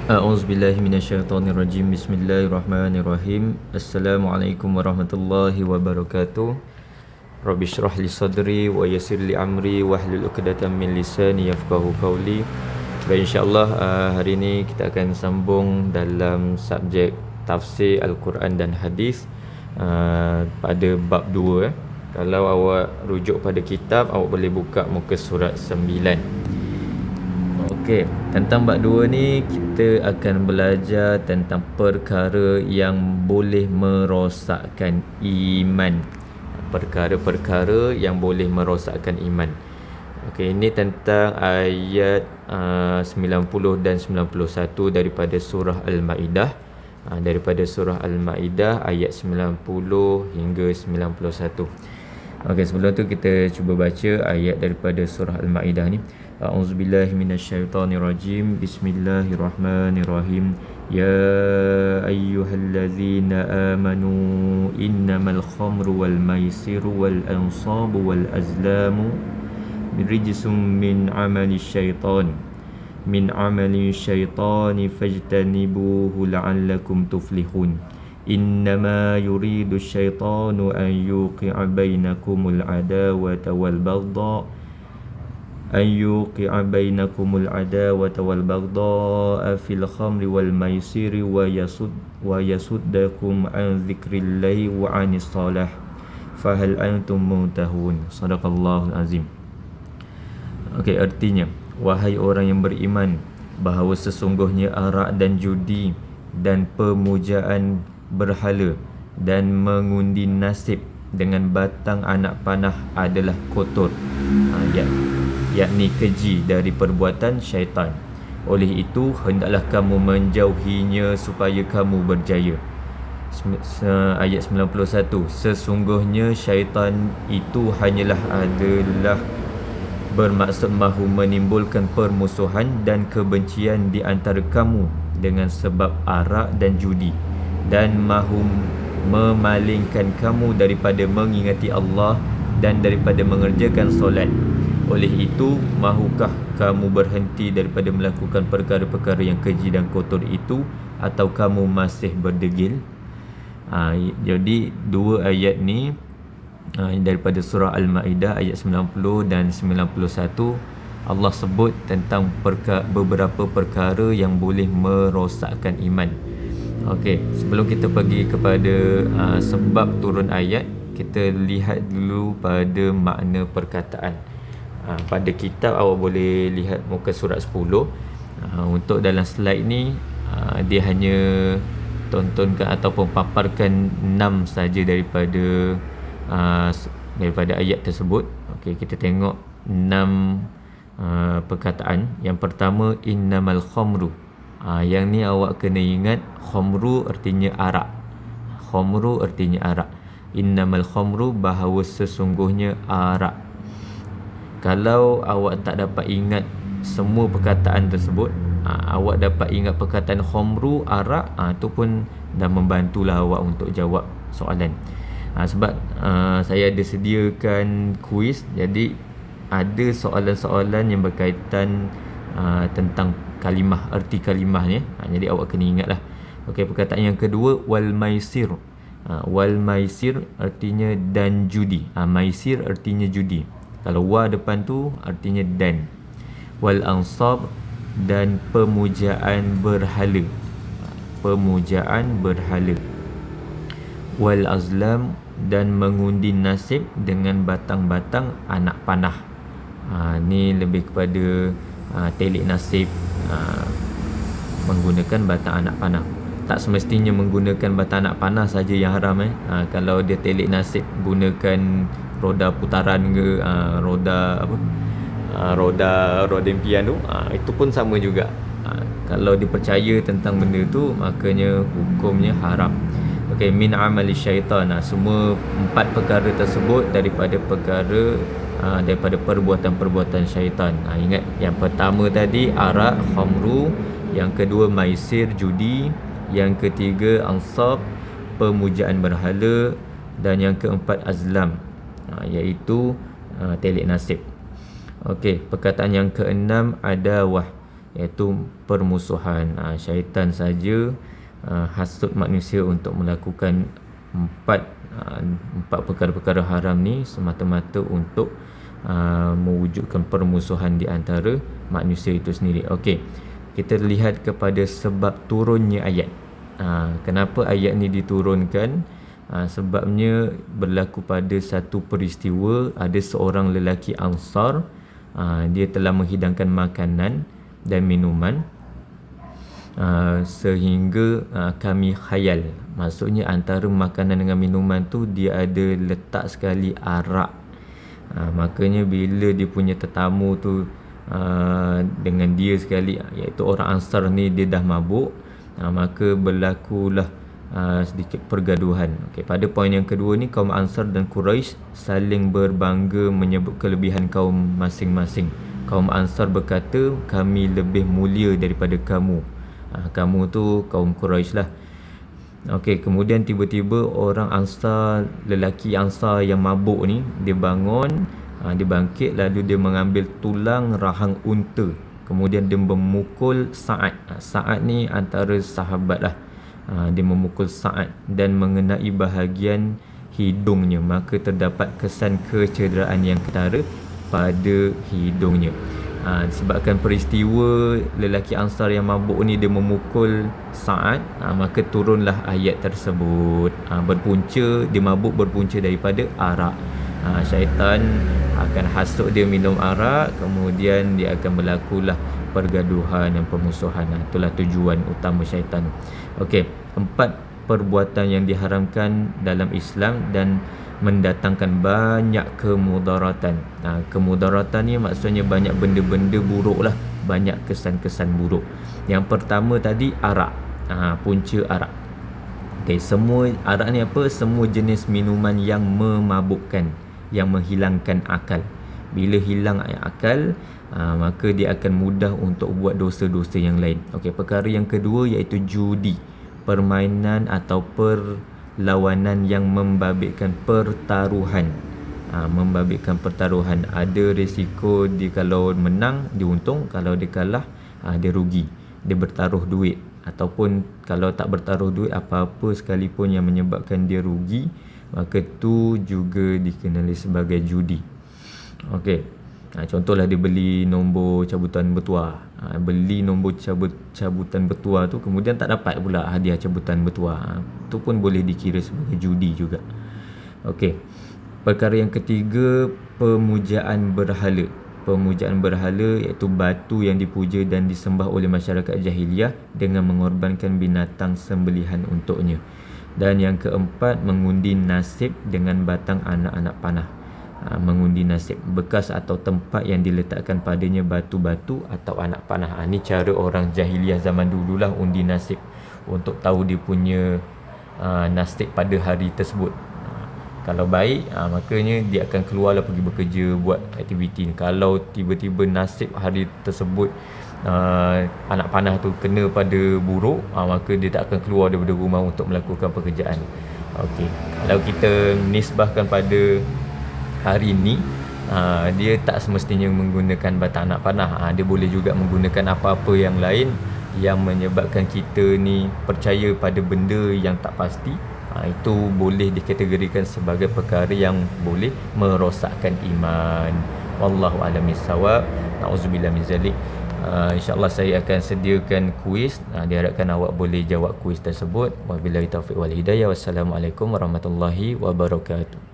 A'udzubillahi minasyaitonirrajim. Bismillahirrahmanirrahim. Assalamualaikum warahmatullahi wabarakatuh. Rabbi shrah li sadri wa yassir li amri wahlul 'uqdatam min lisani yafqahu qawli. Baik, insya-Allah hari ini kita akan sambung dalam subjek tafsir Al-Quran dan hadis pada bab 2. Kalau awak rujuk pada kitab, awak boleh buka muka surat 9. Okey, tentang bab 2 ni kita akan belajar tentang perkara yang boleh merosakkan iman. Perkara-perkara yang boleh merosakkan iman. Okey, ini tentang ayat 90 dan 91 daripada surah Al-Maidah. Daripada surah Al-Maidah ayat 90 hingga 91. Okey, sebelum tu kita cuba baca ayat daripada surah Al-Maidah ni. A'udzubillahi minasyaitonirrajim. Bismillahirrahmanirrahim. Ya ayyuhallazina amanu innamal khamru wal maisiru wal ansabu wal azlamu rijsum min amali syaitani fajtanibuhu la'allakum tuflihun. Innama yuridu syaitanu an yuqi'a bainakumul adawata wal baghdha fil khamri wal maisiri wa yasuddakum an dzikrillahi wa anis salah fahal antum muntahun. Sadaqallahul azim. Okey, artinya, wahai orang yang beriman, bahawa sesungguhnya arak dan judi dan pemujaan berhala dan mengundi nasib dengan batang anak panah adalah kotor, yakni keji dari perbuatan syaitan. Oleh itu hendaklah kamu menjauhinya supaya kamu berjaya. Ayat 91. Sesungguhnya syaitan itu adalah bermaksud mahu menimbulkan permusuhan dan kebencian di antara kamu dengan sebab arak dan judi, dan mahu memalingkan kamu daripada mengingati Allah dan daripada mengerjakan solat. Oleh itu, mahukah kamu berhenti daripada melakukan perkara-perkara yang keji dan kotor itu, atau kamu masih berdegil? Jadi dua ayat ni daripada surah Al-Maidah ayat 90 dan 91, Allah sebut tentang beberapa perkara yang boleh merosakkan iman. Okey, sebelum kita pergi kepada sebab turun ayat, kita lihat dulu pada makna perkataan. Pada kitab awak boleh lihat muka surat 10. Untuk dalam slide ni dia hanya tontonkan ataupun paparkan 6 saja daripada ayat tersebut. Okey, kita tengok 6 perkataan. Yang pertama, innamal khamru. Yang ni awak kena ingat, khamru artinya arak. Khamru artinya arak. Innamal khamru, bahawa sesungguhnya arak. Kalau awak tak dapat ingat semua perkataan tersebut, awak dapat ingat perkataan khamru, arak, itu pun dah membantulah awak untuk jawab soalan. Sebab saya ada sediakan kuis, jadi ada soalan-soalan yang berkaitan tentang kalimah, erti kalimah ni. Jadi awak kena ingatlah. Okey, perkataan yang kedua, wal maisir. Wal maisir artinya dan judi. Maisir artinya judi. Kalau wa depan tu artinya dan. Wal ansab, dan pemujaan berhala. Pemujaan berhala. Wal azlam, dan mengundi nasib dengan batang-batang anak panah. Ni lebih kepada telik nasib menggunakan batang anak panah. Tak semestinya menggunakan batang anak panah saja yang haram. Kalau dia telik nasib gunakan roda putaran ke, roda impian tu, itu pun sama juga. Kalau dipercaya tentang benda tu, makanya hukumnya haram. Okey, min amali syaitan. Semua 4 perkara tersebut daripada perbuatan-perbuatan syaitan. Ingat, yang pertama tadi arak, khamru. Yang kedua maisir, judi. Yang ketiga ansab, pemujaan berhala. Dan yang keempat azlam, iaitu telik nasib. Okey, perkataan yang keenam adawah, iaitu permusuhan. Syaitan saja hasut manusia untuk melakukan empat perkara-perkara haram ni semata-mata untuk mewujudkan permusuhan di antara manusia itu sendiri. Okey, kita lihat kepada sebab turunnya ayat. Kenapa ayat ni diturunkan? Sebabnya berlaku pada satu peristiwa, ada seorang lelaki Ansar, dia telah menghidangkan makanan dan minuman, sehingga kami khayal, maksudnya antara makanan dengan minuman tu dia ada letak sekali arak. Makanya bila dia punya tetamu tu dengan dia sekali, iaitu orang Ansar ni, dia dah mabuk, maka berlakulah sedikit pergaduhan. Okey, pada poin yang kedua ni, kaum Ansar dan Quraisy saling berbangga menyebut kelebihan kaum masing-masing. Kaum Ansar berkata, kami lebih mulia daripada kamu. Kamu tu kaum Quraisy lah. Okey, kemudian tiba-tiba orang Ansar, lelaki Ansar yang mabuk ni, dia bangun, dia bangkit, lalu dia mengambil tulang rahang unta, kemudian dia memukul Sa'ad. Sa'ad ni antara sahabat lah. Dia memukul Sa'ad dan mengenai bahagian hidungnya, maka terdapat kesan kecederaan yang ketara pada hidungnya. Disebabkan peristiwa lelaki Ansar yang mabuk ni dia memukul Sa'ad, maka turunlah ayat tersebut. Berpunca, dia mabuk berpunca daripada arak. Syaitan akan hasut dia minum arak, kemudian dia akan berlakulah pergaduhan dan permusuhan. Itulah tujuan utama syaitan. Okey, 4 perbuatan yang diharamkan dalam Islam dan mendatangkan banyak kemudaratan. Kemudaratan ni maksudnya banyak benda-benda buruk lah, banyak kesan-kesan buruk. Yang pertama tadi arak, punca arak. Okey, semua arak ni apa? Semua jenis minuman yang memabukkan, yang menghilangkan akal. Bila hilang akal, maka dia akan mudah untuk buat dosa-dosa yang lain. Okey, perkara yang kedua iaitu judi, permainan atau perlawanan yang membabitkan pertaruhan. Membabitkan pertaruhan, ada risiko dia kalau menang dia untung, kalau dia kalah dia rugi. Dia bertaruh duit, ataupun kalau tak bertaruh duit, apa-apa sekalipun yang menyebabkan dia rugi, maka tu juga dikenali sebagai judi. Okey, contohlah dia beli nombor cabutan bertuah. Beli nombor cabutan bertuah tu, kemudian tak dapat pula hadiah cabutan bertuah. Tu pun boleh dikira sebagai judi juga. Okey, perkara yang ketiga, pemujaan berhala. Pemujaan berhala iaitu batu yang dipuja dan disembah oleh masyarakat jahiliah dengan mengorbankan binatang sembelihan untuknya. Dan yang keempat, mengundi nasib dengan batang anak-anak panah. Mengundi nasib, bekas atau tempat yang diletakkan padanya batu-batu atau anak panah. Ini cara orang jahiliah zaman dululah undi nasib, untuk tahu dia punya nasib pada hari tersebut. Kalau baik, makanya dia akan keluarlah pergi bekerja, buat aktiviti. Kalau tiba-tiba nasib hari tersebut anak panah tu kena pada buruk, maka dia tak akan keluar daripada rumah untuk melakukan pekerjaan. Okey, kalau kita nisbahkan pada hari ni, dia tak semestinya menggunakan batang anak panah. Dia boleh juga menggunakan apa-apa yang lain yang menyebabkan kita ni percaya pada benda yang tak pasti. Itu boleh dikategorikan sebagai perkara yang boleh merosakkan iman. Wallahu a'lam bissawab. Nauzubillah min zalik. InsyaAllah saya akan sediakan kuis. Diharapkan awak boleh jawab kuis tersebut. Wabillahi taufiq wal hidayah. Wassalamualaikum warahmatullahi wabarakatuh.